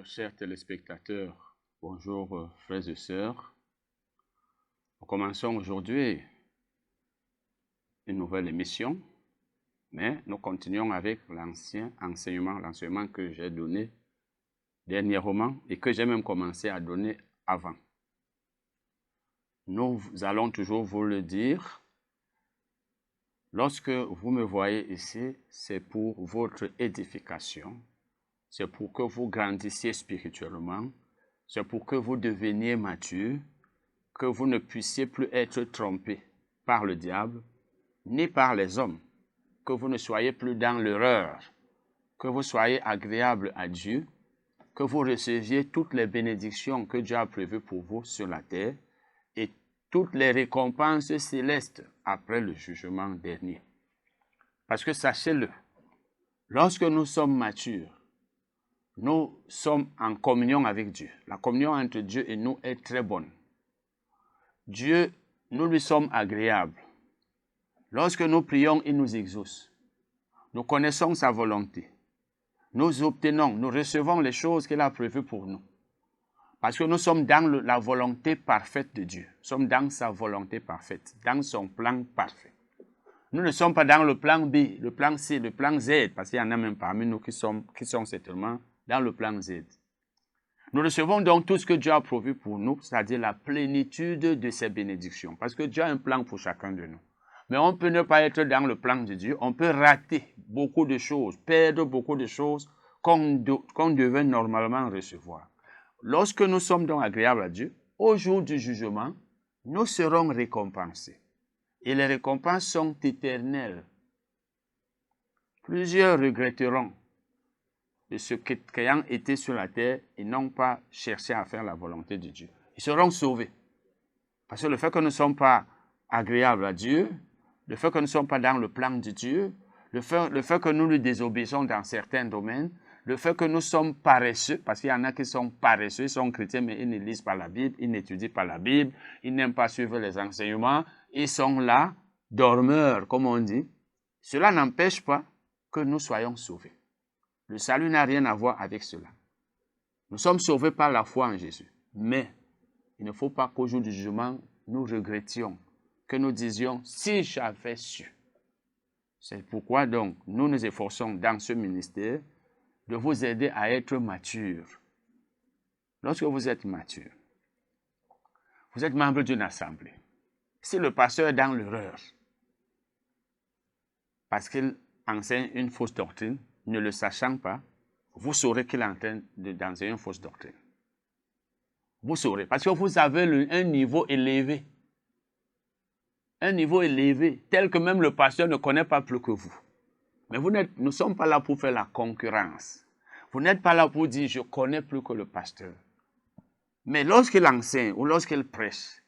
chers téléspectateurs, bonjour frères et sœurs. Nous commençons aujourd'hui une nouvelle émission, mais nous continuons avec l'ancien l'enseignement que j'ai donné dernièrement et que j'ai même commencé à donner avant. Nous allons toujours vous le dire. Lorsque vous me voyez ici, c'est pour votre édification. C'est pour que vous grandissiez spirituellement. C'est pour que vous deveniez matures, que vous ne puissiez plus être trompés par le diable, ni par les hommes, que vous ne soyez plus dans l'erreur, que vous soyez agréable à Dieu, que vous receviez toutes les bénédictions que Dieu a prévues pour vous sur la terre et toutes les récompenses célestes après le jugement dernier. Parce que sachez-le, lorsque nous sommes matures, nous sommes en communion avec Dieu. La communion entre Dieu et nous est très bonne. Dieu, nous lui sommes agréables. Lorsque nous prions, il nous exauce. Nous connaissons sa volonté. Nous obtenons, nous recevons les choses qu'il a prévues pour nous. Parce que nous sommes dans la volonté parfaite de Dieu. Nous sommes dans sa volonté parfaite, dans son plan parfait. Nous ne sommes pas dans le plan B, le plan C, le plan Z, parce qu'il y en a même parmi nous qui sont certainement dans le plan Z. Nous recevons donc tout ce que Dieu a prévu pour nous, c'est-à-dire la plénitude de ses bénédictions. Parce que Dieu a un plan pour chacun de nous. Mais on peut ne pas être dans le plan de Dieu, on peut rater beaucoup de choses, perdre beaucoup de choses qu'on devait normalement recevoir. Lorsque nous sommes donc agréables à Dieu, au jour du jugement, nous serons récompensés. Et les récompenses sont éternelles. Plusieurs regretteront de ce qu'ayant été sur la terre, ils n'ont pas cherché à faire la volonté de Dieu. Ils seront sauvés. Parce que le fait que nous ne sommes pas agréables à Dieu, le fait que nous ne sommes pas dans le plan de Dieu, le fait que nous lui désobéissons dans certains domaines, le fait que nous sommes paresseux, parce qu'il y en a qui sont paresseux, ils sont chrétiens, mais ils ne lisent pas la Bible, ils n'étudient pas la Bible, ils n'aiment pas suivre les enseignements, ils sont là, dormeurs, comme on dit. Cela n'empêche pas que nous soyons sauvés. Le salut n'a rien à voir avec cela. Nous sommes sauvés par la foi en Jésus. Mais il ne faut pas qu'au jour du jugement, nous regrettions, que nous disions, si j'avais su. C'est pourquoi donc nous nous efforçons dans ce ministère de vous aider à être mature. Lorsque vous êtes mature, vous êtes membre d'une assemblée. Si le pasteur est dans l'erreur, parce qu'il enseigne une fausse doctrine, ne le sachant pas, vous saurez qu'il est en train d'enseigner une fausse doctrine. Vous saurez, parce que vous avez un niveau élevé. Un niveau élevé, tel que même le pasteur ne connaît pas plus que vous. Mais nous ne sommes pas là pour faire la concurrence. Vous n'êtes pas là pour dire, je connais plus que le pasteur. Mais lorsqu'il enseigne, ou lorsqu'il prêche,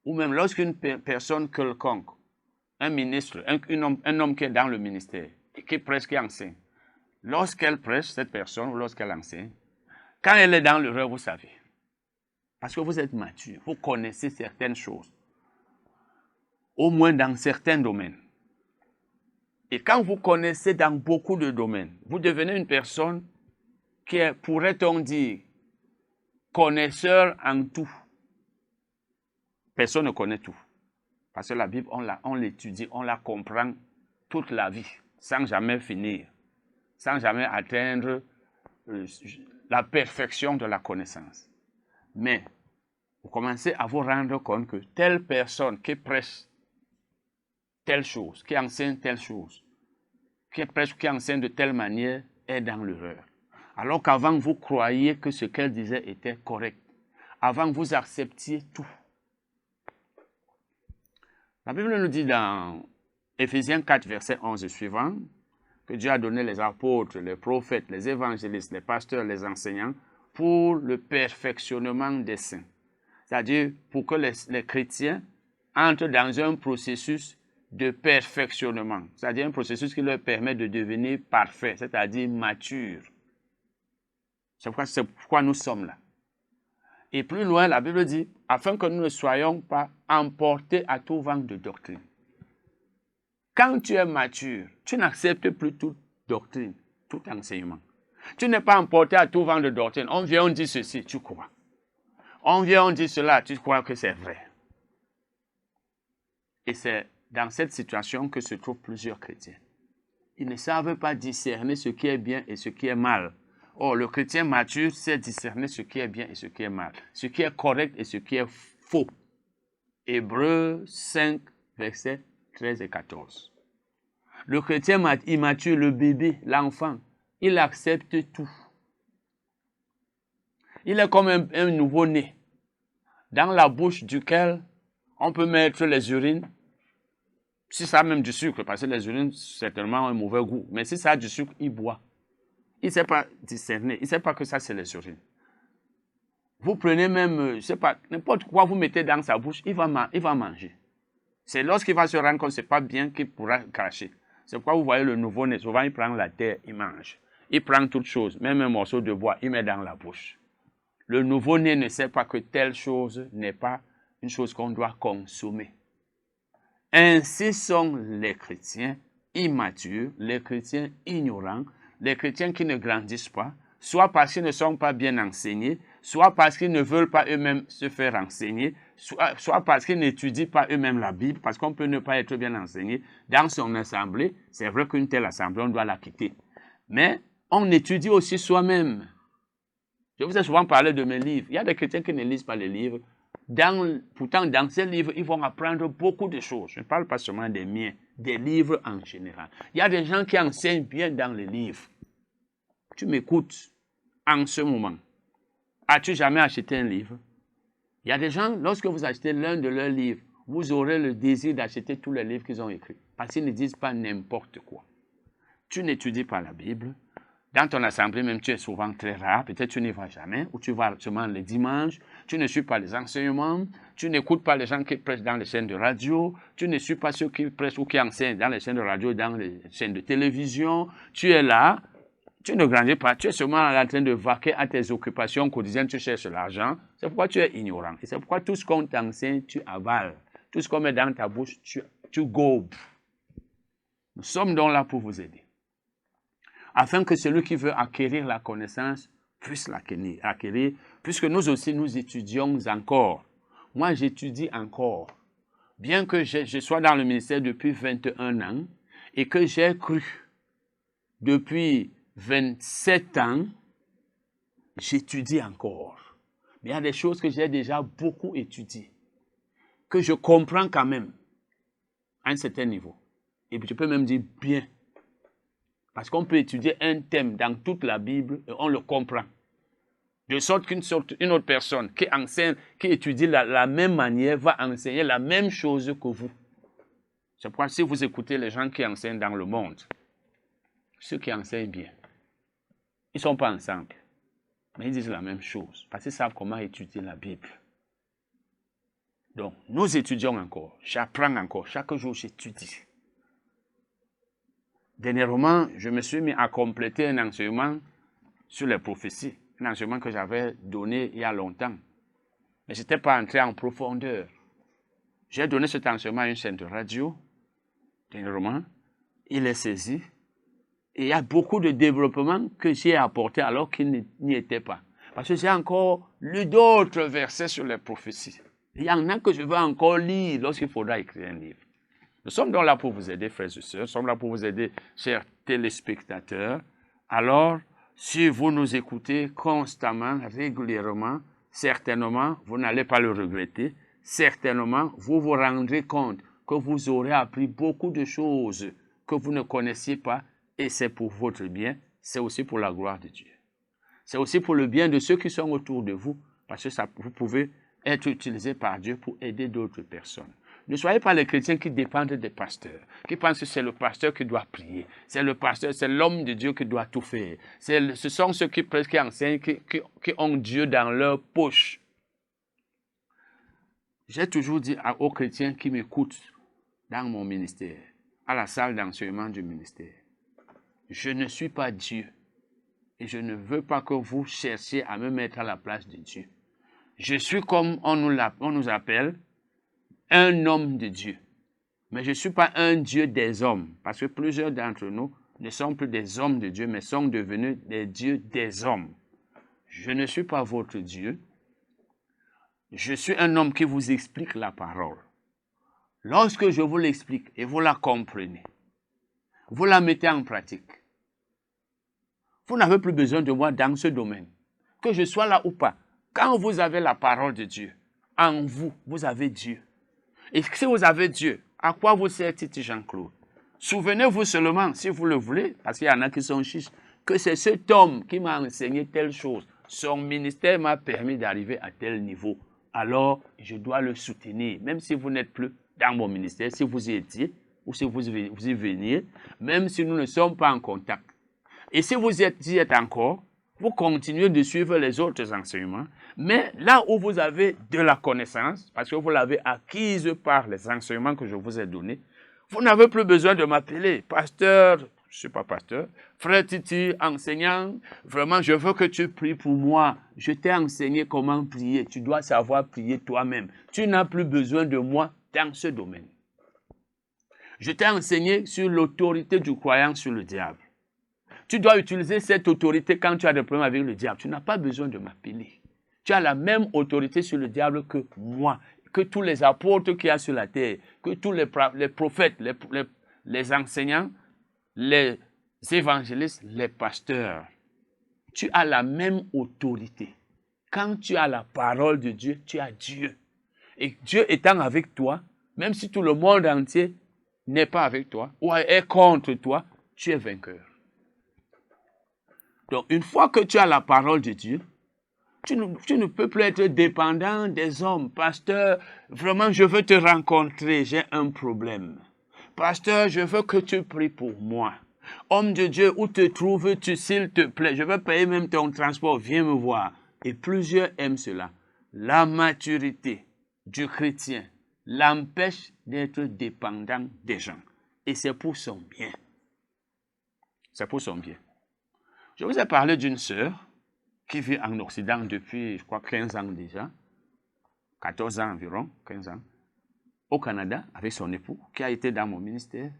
ou même lorsqu'une personne quelconque, un ministre, un homme qui est dans le ministère, et qui prêche, qui enseigne, lorsqu'elle prêche, cette personne, ou lorsqu'elle enseigne, quand elle est dans l'erreur, vous savez. Parce que vous êtes mature, vous connaissez certaines choses. Au moins dans certains domaines. Et quand vous connaissez dans beaucoup de domaines, vous devenez une personne qui est, pourrait-on dire, connaisseur en tout. Personne ne connaît tout. Parce que la Bible, on l'étudie, on la comprend toute la vie, sans jamais finir, sans jamais atteindre la perfection de la connaissance. Mais vous commencez à vous rendre compte que telle personne qui prêche telle chose, qui enseigne telle chose, qui prêche, qui enseigne de telle manière, est dans l'erreur. Alors qu'avant, vous croyiez que ce qu'elle disait était correct. Avant, vous acceptiez tout. La Bible nous dit dans Éphésiens 4, verset 11 et suivant, que Dieu a donné les apôtres, les prophètes, les évangélistes, les pasteurs, les enseignants, pour le perfectionnement des saints. C'est-à-dire pour que les chrétiens entrent dans un processus de perfectionnement, c'est-à-dire un processus qui leur permet de devenir parfait, c'est-à-dire mature. C'est pourquoi nous sommes là. Et plus loin, la Bible dit, afin que nous ne soyons pas emportés à tout vent de doctrine. Quand tu es mature, tu n'acceptes plus toute doctrine, tout enseignement. Tu n'es pas emporté à tout vent de doctrine. On vient, on dit ceci, tu crois. On vient, on dit cela, tu crois que c'est vrai. Et c'est dans cette situation que se trouvent plusieurs chrétiens. Ils ne savent pas discerner ce qui est bien et ce qui est mal. Or, le chrétien mature sait discerner ce qui est bien et ce qui est mal, ce qui est correct et ce qui est faux. Hébreux 5, versets 13 et 14. Le chrétien immature, le bébé, l'enfant, il accepte tout. Il est comme un nouveau-né, dans la bouche duquel on peut mettre les urines. Si ça a même du sucre, parce que les urines, certainement, ont un mauvais goût. Mais si ça a du sucre, il boit. Il ne sait pas discerner. Il ne sait pas que ça, c'est les urines. Vous prenez même, je ne sais pas, n'importe quoi vous mettez dans sa bouche, il va manger. C'est lorsqu'il va se rendre compte que ce n'est pas bien qu'il pourra cracher. C'est pourquoi vous voyez le nouveau-né, souvent il prend la terre, il mange. Il prend toute chose, même un morceau de bois, il met dans la bouche. Le nouveau-né ne sait pas que telle chose n'est pas une chose qu'on doit consommer. Ainsi sont les chrétiens immatures, les chrétiens ignorants, les chrétiens qui ne grandissent pas, soit parce qu'ils ne sont pas bien enseignés, soit parce qu'ils ne veulent pas eux-mêmes se faire enseigner, soit parce qu'ils n'étudient pas eux-mêmes la Bible, parce qu'on peut ne pas être bien enseigné. Dans son assemblée, c'est vrai qu'une telle assemblée, on doit la quitter. Mais on étudie aussi soi-même. Je vous ai souvent parlé de mes livres. Il y a des chrétiens qui ne lisent pas les livres. Pourtant, dans ces livres, ils vont apprendre beaucoup de choses. Je ne parle pas seulement des miens, des livres en général. Il y a des gens qui enseignent bien dans les livres. Tu m'écoutes en ce moment. As-tu jamais acheté un livre? Il y a des gens, lorsque vous achetez l'un de leurs livres, vous aurez le désir d'acheter tous les livres qu'ils ont écrits. Parce qu'ils ne disent pas n'importe quoi. Tu n'étudies pas la Bible. Dans ton assemblée, même, tu es souvent très rare. Peut-être tu n'y vas jamais, ou tu vas seulement les dimanches. Tu ne suis pas les enseignements. Tu n'écoutes pas les gens qui prêchent dans les chaînes de radio. Tu ne suis pas ceux qui prêchent ou qui enseignent dans les chaînes de radio, dans les chaînes de télévision. Tu es là. Tu ne grandis pas. Tu es seulement en train de vaquer à tes occupations quotidiennes. Tu cherches l'argent. C'est pourquoi tu es ignorant. Et c'est pourquoi tout ce qu'on t'enseigne, tu avales. Tout ce qu'on met dans ta bouche, tu gobes. Nous sommes donc là pour vous aider, afin que celui qui veut acquérir la connaissance puisse l'acquérir, puisque nous aussi, nous étudions encore. Moi, j'étudie encore. Bien que je sois dans le ministère depuis 21 ans et que j'ai cru depuis 27 ans, j'étudie encore. Mais il y a des choses que j'ai déjà beaucoup étudiées, que je comprends quand même à un certain niveau. Et puis je peux même dire bien. Parce qu'on peut étudier un thème dans toute la Bible et on le comprend. De sorte qu'une autre personne qui enseigne, qui étudie la même manière, va enseigner la même chose que vous. C'est pourquoi si vous écoutez les gens qui enseignent dans le monde, ceux qui enseignent bien, ils ne sont pas ensemble, mais ils disent la même chose, parce qu'ils savent comment étudier la Bible. Donc, nous étudions encore, j'apprends encore, chaque jour j'étudie. Dernièrement, je me suis mis à compléter un enseignement sur les prophéties, un enseignement que j'avais donné il y a longtemps. Mais je n'étais pas entré en profondeur. J'ai donné cet enseignement à une chaîne de radio, dernièrement, il est saisi, et il y a beaucoup de développement que j'ai apporté alors qu'il n'y était pas. Parce que j'ai encore lu d'autres versets sur les prophéties. Il y en a que je veux encore lire lorsqu'il faudra écrire un livre. Nous sommes donc là pour vous aider, frères et sœurs. Nous sommes là pour vous aider, chers téléspectateurs. Alors, si vous nous écoutez constamment, régulièrement, certainement, vous n'allez pas le regretter. Certainement, vous vous rendrez compte que vous aurez appris beaucoup de choses que vous ne connaissiez pas, et c'est pour votre bien, c'est aussi pour la gloire de Dieu. C'est aussi pour le bien de ceux qui sont autour de vous, parce que vous pouvez être utilisé par Dieu pour aider d'autres personnes. Ne soyez pas les chrétiens qui dépendent des pasteurs, qui pensent que c'est le pasteur qui doit prier, c'est le pasteur, c'est l'homme de Dieu qui doit tout faire. Ce sont ceux qui prêchent, qui enseignent, qui ont Dieu dans leur poche. J'ai toujours dit aux chrétiens qui m'écoutent dans mon ministère, à la salle d'enseignement du ministère, je ne suis pas Dieu et je ne veux pas que vous cherchiez à me mettre à la place de Dieu. Je suis comme on nous appelle, un homme de Dieu. Mais je ne suis pas un Dieu des hommes, parce que plusieurs d'entre nous ne sont plus des hommes de Dieu, mais sont devenus des dieux des hommes. Je ne suis pas votre Dieu. Je suis un homme qui vous explique la parole. Lorsque je vous l'explique et vous la comprenez, vous la mettez en pratique. Vous n'avez plus besoin de moi dans ce domaine. Que je sois là ou pas. Quand vous avez la parole de Dieu, en vous, vous avez Dieu. Et si vous avez Dieu, à quoi vous sert Titi Jean-Claude? Souvenez-vous seulement, si vous le voulez, parce qu'il y en a qui sont chiches, que c'est cet homme qui m'a enseigné telle chose. Son ministère m'a permis d'arriver à tel niveau. Alors, je dois le soutenir, même si vous n'êtes plus dans mon ministère, si vous y étiez, ou si vous y veniez, même si nous ne sommes pas en contact. Et si vous y êtes encore, vous continuez de suivre les autres enseignements, mais là où vous avez de la connaissance, parce que vous l'avez acquise par les enseignements que je vous ai donnés, vous n'avez plus besoin de m'appeler pasteur, je ne suis pas pasteur, frère Titi, enseignant, vraiment je veux que tu pries pour moi. Je t'ai enseigné comment prier, tu dois savoir prier toi-même. Tu n'as plus besoin de moi dans ce domaine. Je t'ai enseigné sur l'autorité du croyant sur le diable. Tu dois utiliser cette autorité quand tu as des problèmes avec le diable. Tu n'as pas besoin de m'appeler. Tu as la même autorité sur le diable que moi, que tous les apôtres qu'il y a sur la terre, que tous les prophètes, les enseignants, les évangélistes, les pasteurs. Tu as la même autorité. Quand tu as la parole de Dieu, tu as Dieu. Et Dieu étant avec toi, même si tout le monde entier n'est pas avec toi ou est contre toi, tu es vainqueur. Donc, une fois que tu as la parole de Dieu, tu ne peux plus être dépendant des hommes. Pasteur, vraiment, je veux te rencontrer, j'ai un problème. Pasteur, je veux que tu pries pour moi. Homme de Dieu, où te trouves-tu, s'il te plaît? Je veux payer même ton transport, viens me voir. Et plusieurs aiment cela. La maturité du chrétien l'empêche d'être dépendant des gens. Et c'est pour son bien. C'est pour son bien. Je vous ai parlé d'une sœur qui vit en Occident depuis, je crois, 15 ans déjà, 14 ans environ, 15 ans, au Canada, avec son époux, qui a été dans mon ministère,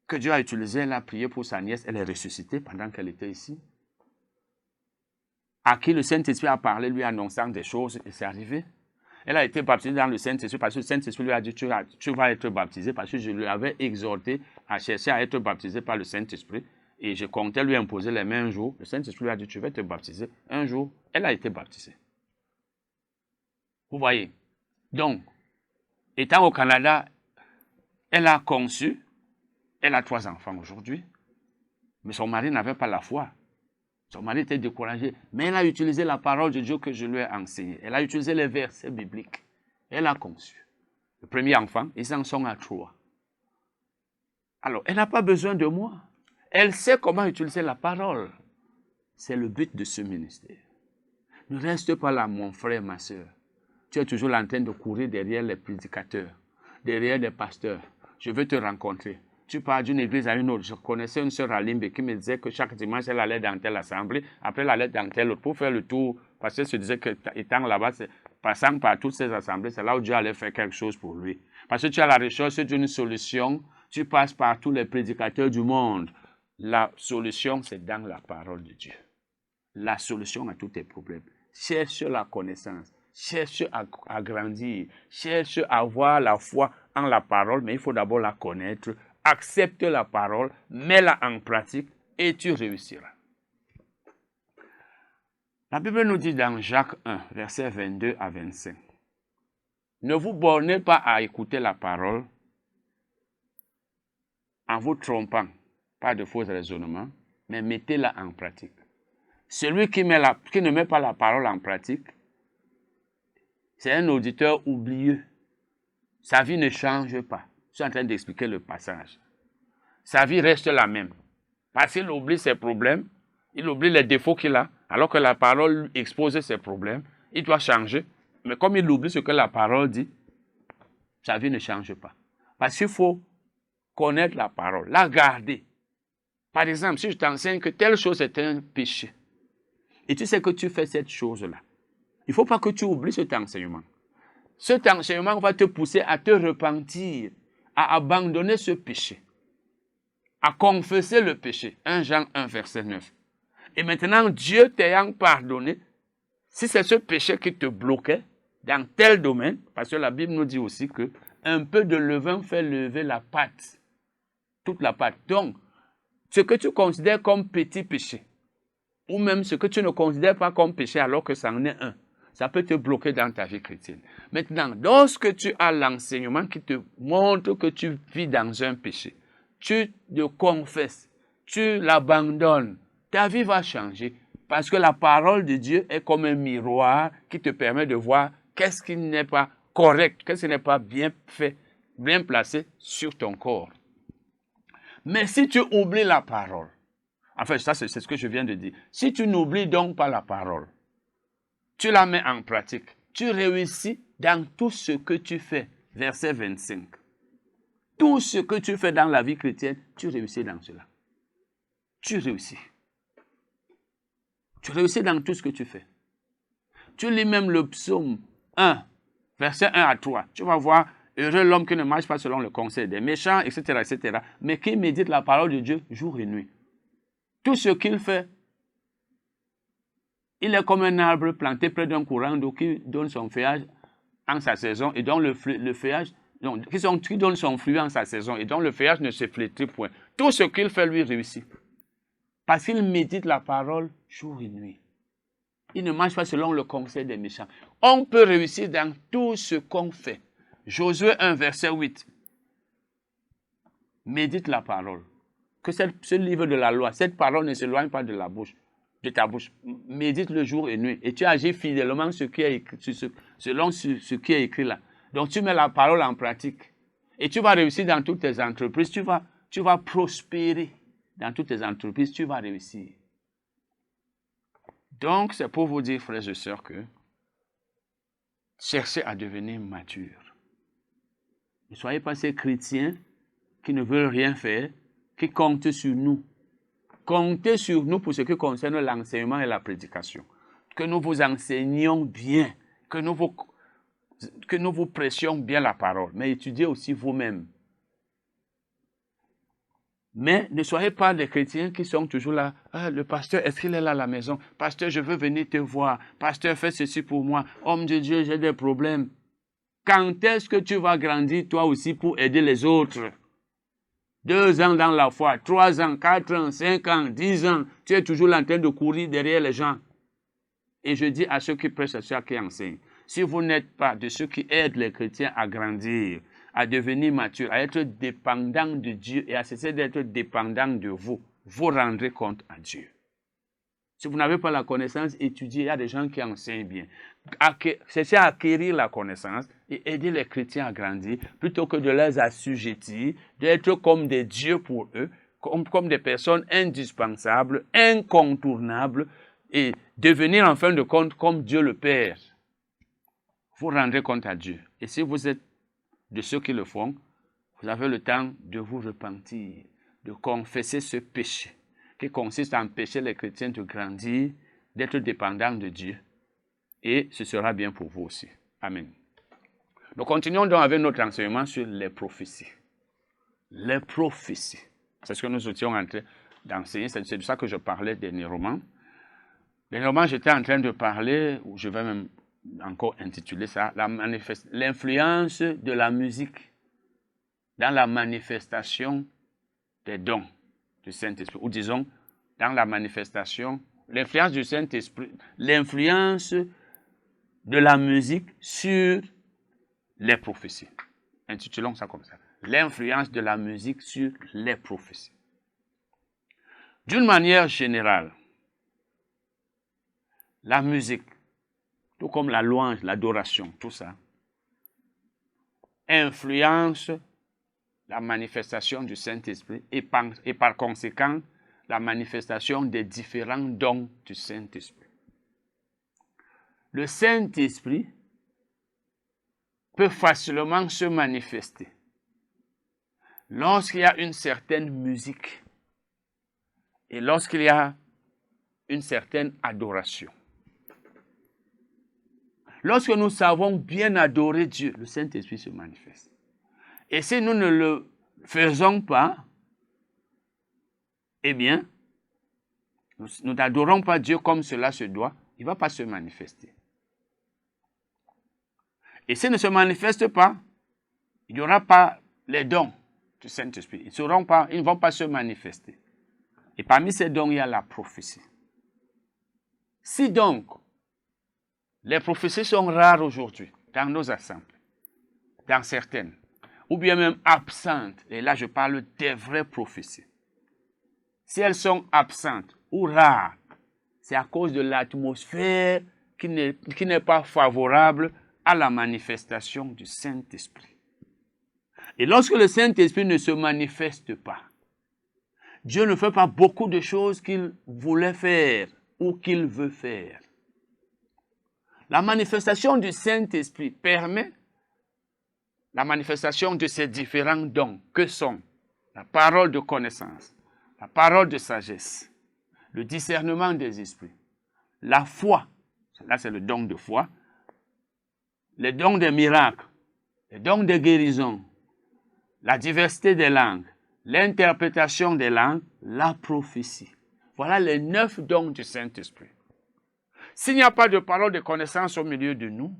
que Dieu a utilisé, elle a prié pour sa nièce, elle est ressuscitée pendant qu'elle était ici, à qui le Saint-Esprit a parlé, lui annonçant des choses, et c'est arrivé. Elle a été baptisée dans le Saint-Esprit parce que le Saint-Esprit lui a dit, tu vas être baptisé, parce que je lui avais exhorté à chercher à être baptisé par le Saint-Esprit. Et je comptais lui imposer les mains un jour. Le Saint-Esprit lui a dit, tu vas te baptiser. Un jour, elle a été baptisée. Vous voyez. Donc, étant au Canada, elle a conçu. Elle a 3 enfants aujourd'hui. Mais son mari n'avait pas la foi. Son mari était découragé. Mais elle a utilisé la parole de Dieu que je lui ai enseignée. Elle a utilisé les versets bibliques. Elle a conçu. Le premier enfant, ils en sont à 3. Alors, elle n'a pas besoin de moi. Elle sait comment utiliser la parole. C'est le but de ce ministère. Ne reste pas là, mon frère, ma soeur. Tu es toujours en train de courir derrière les prédicateurs, derrière les pasteurs. Je veux te rencontrer. Tu pars d'une église à une autre. Je connaissais une sœur à Limbe qui me disait que chaque dimanche, elle allait dans telle assemblée, après elle allait dans telle autre pour faire le tour. Parce qu'elle se disait qu'étant là-bas, passant par toutes ces assemblées, c'est là où Dieu allait faire quelque chose pour lui. Parce que tu as la recherche d'une solution, tu passes par tous les prédicateurs du monde. La solution, c'est dans la parole de Dieu. La solution à tous tes problèmes. Cherche la connaissance. Cherche à grandir. Cherche à avoir la foi en la parole, mais il faut d'abord la connaître. Accepte la parole, mets-la en pratique et tu réussiras. La Bible nous dit dans Jacques 1, versets 22 à 25. Ne vous bornez pas à écouter la parole en vous trompant. Pas de faux raisonnements, mais mettez-la en pratique. Celui qui ne met pas la parole en pratique, c'est un auditeur oublieux. Sa vie ne change pas. Je suis en train d'expliquer le passage. Sa vie reste la même. Parce qu'il oublie ses problèmes, il oublie les défauts qu'il a, alors que la parole lui expose ses problèmes. Il doit changer. Mais comme il oublie ce que la parole dit, sa vie ne change pas. Parce qu'il faut connaître la parole, la garder. Par exemple, si je t'enseigne que telle chose est un péché, et tu sais que tu fais cette chose-là, il ne faut pas que tu oublies cet enseignement. Cet enseignement va te pousser à te repentir, à abandonner ce péché. à confesser le péché. 1 Jean 1, verset 9. Et maintenant, Dieu t'ayant pardonné, si c'est ce péché qui te bloquait dans tel domaine, parce que la Bible nous dit aussi que un peu de levain fait lever la pâte, toute la pâte. Donc, ce que tu considères comme petit péché, ou même ce que tu ne considères pas comme péché alors que ça en est un, ça peut te bloquer dans ta vie chrétienne. Maintenant, lorsque tu as l'enseignement qui te montre que tu vis dans un péché, tu le confesses, tu l'abandonnes, ta vie va changer parce que la parole de Dieu est comme un miroir qui te permet de voir qu'est-ce qui n'est pas correct, qu'est-ce qui n'est pas bien fait, bien placé sur ton corps. Mais si tu oublies la parole, enfin ça c'est ce que je viens de dire, si tu n'oublies donc pas la parole, tu la mets en pratique, tu réussis dans tout ce que tu fais. Verset 25. Tout ce que tu fais dans la vie chrétienne, tu réussis dans cela. Tu réussis. Tu réussis dans tout ce que tu fais. Tu lis même le psaume 1, verset 1 à 3. Tu vas voir, heureux l'homme qui ne marche pas selon le conseil des méchants, etc., etc., mais qui médite la parole de Dieu jour et nuit. Tout ce qu'il fait, il est comme un arbre planté près d'un courant d'eau qui donne son feuillage en sa saison et dont le feuillage, qui donne son fruit en sa saison et dont le feuillage ne se flétrit point. Tout ce qu'il fait lui réussit. Parce qu'il médite la parole jour et nuit. Il ne marche pas selon le conseil des méchants. On peut réussir dans tout ce qu'on fait. Josué 1, verset 8. Médite la parole. Que ce livre de la loi, cette parole ne s'éloigne pas de ta bouche. Médite le jour et nuit. Et tu agis fidèlement selon ce qui est écrit là. Donc tu mets la parole en pratique. Et tu vas réussir dans toutes tes entreprises. Tu vas prospérer. Dans toutes tes entreprises, tu vas réussir. Donc, c'est pour vous dire, frères et sœurs, que cherchez à devenir mature. Ne soyez pas ces chrétiens qui ne veulent rien faire, qui comptent sur nous. Comptez sur nous pour ce qui concerne l'enseignement et la prédication. Que nous vous enseignions bien, que nous vous prêchions bien la parole, mais étudiez aussi vous-même. Mais ne soyez pas des chrétiens qui sont toujours là. Ah, le pasteur, est-ce qu'il est là à la maison? Pasteur, je veux venir te voir. Pasteur, fais ceci pour moi. Homme de Dieu, j'ai des problèmes. Quand est-ce que tu vas grandir toi aussi pour aider les autres? 2 ans dans la foi, 3 ans, 4 ans, 5 ans, 10 ans. Tu es toujours en train de courir derrière les gens. Et je dis à ceux qui prêchent, à ceux qui enseignent, si vous n'êtes pas de ceux qui aident les chrétiens à grandir, à devenir mature, à être dépendant de Dieu et à cesser d'être dépendant de vous, vous rendrez compte à Dieu. Si vous n'avez pas la connaissance, étudiez. Il y a des gens qui enseignent bien. Cessez à acquérir la connaissance et aider les chrétiens à grandir plutôt que de les assujettir, d'être comme des dieux pour eux, comme des personnes indispensables, incontournables et devenir en fin de compte comme Dieu le Père. Vous rendrez compte à Dieu. Et si vous êtes de ceux qui le font, vous avez le temps de vous repentir, de confesser ce péché qui consiste à empêcher les chrétiens de grandir, d'être dépendants de Dieu. Et ce sera bien pour vous aussi. Amen. Nous continuons donc avec notre enseignement sur les prophéties. Les prophéties. C'est ce que nous étions en train d'enseigner. C'est de ça que je parlais dernièrement. Dernièrement, j'étais en train de parler, ou je vais même encore intituler ça, l'influence de la musique dans la manifestation des dons du Saint-Esprit, ou disons, dans la manifestation, l'influence du Saint-Esprit, l'influence de la musique sur les prophéties. Intitulons ça comme ça. L'influence de la musique sur les prophéties. D'une manière générale, la musique, tout comme la louange, l'adoration, tout ça, influence la manifestation du Saint-Esprit et par conséquent, la manifestation des différents dons du Saint-Esprit. Le Saint-Esprit peut facilement se manifester lorsqu'il y a une certaine musique et lorsqu'il y a une certaine adoration. Lorsque nous savons bien adorer Dieu, le Saint-Esprit se manifeste. Et si nous ne le faisons pas, eh bien, nous n'adorons pas Dieu comme cela se doit, il ne va pas se manifester. Et s'il ne se manifeste pas, il n'y aura pas les dons du Saint-Esprit. Ils ne vont pas se manifester. Et parmi ces dons, il y a la prophétie. Si donc, les prophéties sont rares aujourd'hui dans nos assemblées, dans certaines, ou bien même absentes, et là je parle des vraies prophéties. Si elles sont absentes ou rares, c'est à cause de l'atmosphère qui n'est pas favorable à la manifestation du Saint-Esprit. Et lorsque le Saint-Esprit ne se manifeste pas, Dieu ne fait pas beaucoup de choses qu'il voulait faire ou qu'il veut faire. La manifestation du Saint-Esprit permet la manifestation de ces différents dons que sont la parole de connaissance, la parole de sagesse, le discernement des esprits, la foi, là c'est le don de foi, les dons des miracles, les dons de guérison, la diversité des langues, l'interprétation des langues, la prophétie. Voilà les 9 dons du Saint-Esprit. S'il n'y a pas de parole de connaissance au milieu de nous,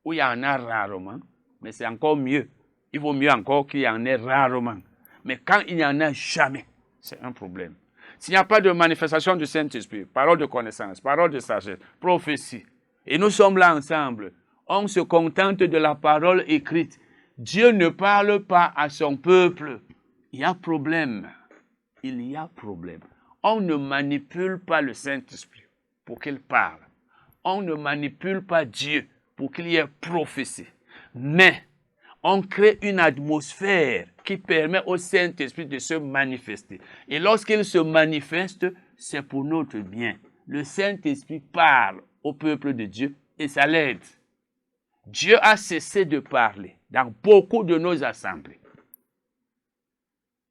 où il y en a rarement, mais c'est encore mieux. Il vaut mieux encore qu'il y en ait rarement. Mais quand il n'y en a jamais, c'est un problème. S'il n'y a pas de manifestation du Saint-Esprit, parole de connaissance, parole de sagesse, prophétie, et nous sommes là ensemble, on se contente de la parole écrite. Dieu ne parle pas à son peuple. Il y a problème. Il y a problème. On ne manipule pas le Saint-Esprit pour qu'il parle. On ne manipule pas Dieu pour qu'il y ait prophétie. Mais on crée une atmosphère qui permet au Saint-Esprit de se manifester. Et lorsqu'il se manifeste, c'est pour notre bien. Le Saint-Esprit parle au peuple de Dieu et ça l'aide. Dieu a cessé de parler dans beaucoup de nos assemblées.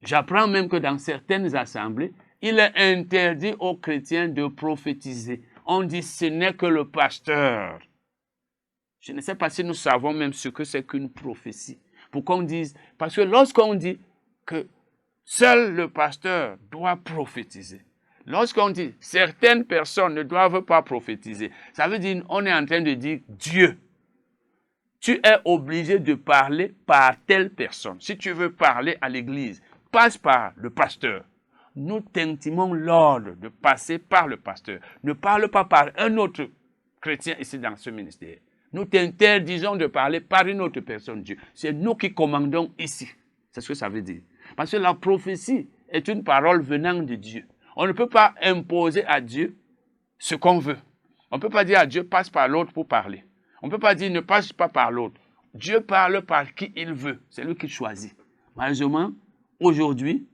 J'apprends même que dans certaines assemblées, il est interdit aux chrétiens de prophétiser. On dit ce n'est que le pasteur. Je ne sais pas si nous savons même ce que c'est qu'une prophétie. Pour qu'on dise, parce que lorsqu'on dit que seul le pasteur doit prophétiser, lorsqu'on dit certaines personnes ne doivent pas prophétiser, ça veut dire on est en train de dire Dieu. Tu es obligé de parler par telle personne. Si tu veux parler à l'église, passe par le pasteur. Nous t'intimons l'ordre de passer par le pasteur. Ne parle pas par un autre chrétien ici dans ce ministère. Nous t'interdisons de parler par une autre personne, Dieu. C'est nous qui commandons ici. C'est ce que ça veut dire. Parce que la prophétie est une parole venant de Dieu. On ne peut pas imposer à Dieu ce qu'on veut. On ne peut pas dire à Dieu, passe par l'autre pour parler. On ne peut pas dire, ne passe pas par l'autre. Dieu parle par qui il veut. C'est lui qui choisit. Malheureusement, aujourd'hui,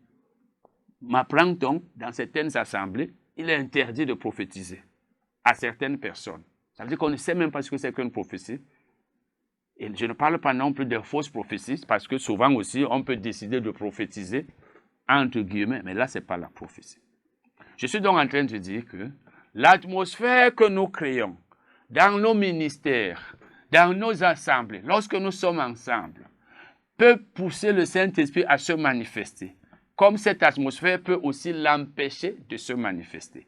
m'apprend-on, dans certaines assemblées, il est interdit de prophétiser à certaines personnes. Ça veut dire qu'on ne sait même pas ce que c'est qu'une prophétie. Et je ne parle pas non plus de fausses prophéties, parce que souvent aussi, on peut décider de prophétiser, entre guillemets, mais là, ce n'est pas la prophétie. Je suis donc en train de dire que l'atmosphère que nous créons dans nos ministères, dans nos assemblées, lorsque nous sommes ensemble, peut pousser le Saint-Esprit à se manifester. Comme cette atmosphère peut aussi l'empêcher de se manifester.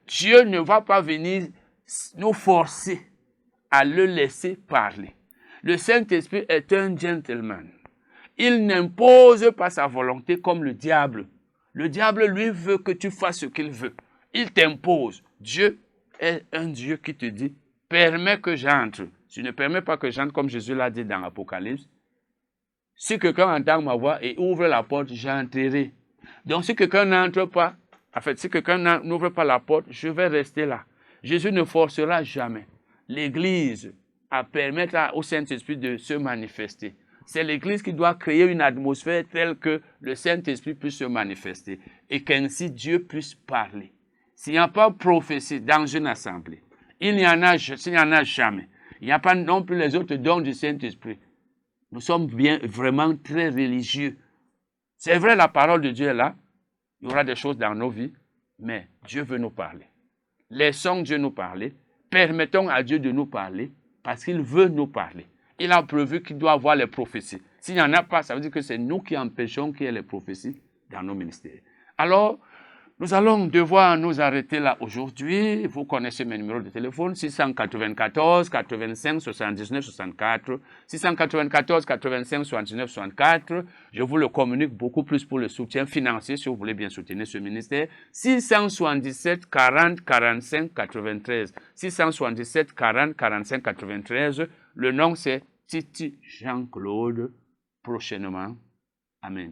Dieu ne va pas venir nous forcer à le laisser parler. Le Saint-Esprit est un gentleman. Il n'impose pas sa volonté comme le diable. Le diable, lui, veut que tu fasses ce qu'il veut. Il t'impose. Dieu est un Dieu qui te dit, permets que j'entre. Tu ne permets pas que j'entre, comme Jésus l'a dit dans l'Apocalypse. Si quelqu'un entend ma voix et ouvre la porte, j'entrerai. Donc si quelqu'un n'entre pas, en fait, si quelqu'un n'ouvre pas la porte, je vais rester là. Jésus ne forcera jamais l'Église à permettre au Saint-Esprit de se manifester. C'est l'Église qui doit créer une atmosphère telle que le Saint-Esprit puisse se manifester et qu'ainsi Dieu puisse parler. S'il n'y a pas de prophétie dans une assemblée, s'il n'y en a jamais, il n'y a pas non plus les autres dons du Saint-Esprit. Nous sommes vraiment très religieux. C'est vrai, la parole de Dieu est là. Il y aura des choses dans nos vies, mais Dieu veut nous parler. Laissons Dieu nous parler. Permettons à Dieu de nous parler parce qu'il veut nous parler. Il a prévu qu'il doit avoir les prophéties. S'il n'y en a pas, ça veut dire que c'est nous qui empêchons qu'il y ait les prophéties dans nos ministères. Alors, Nous allons devoir nous arrêter là aujourd'hui. Vous connaissez mes numéros de téléphone, 694 85 79 64, 694 85 79 64. Je vous le communique beaucoup plus pour le soutien financier, si vous voulez bien soutenir ce ministère. 677 40 45 93, 677 40 45 93. Le nom c'est Titi Jean-Claude. Prochainement. Amen.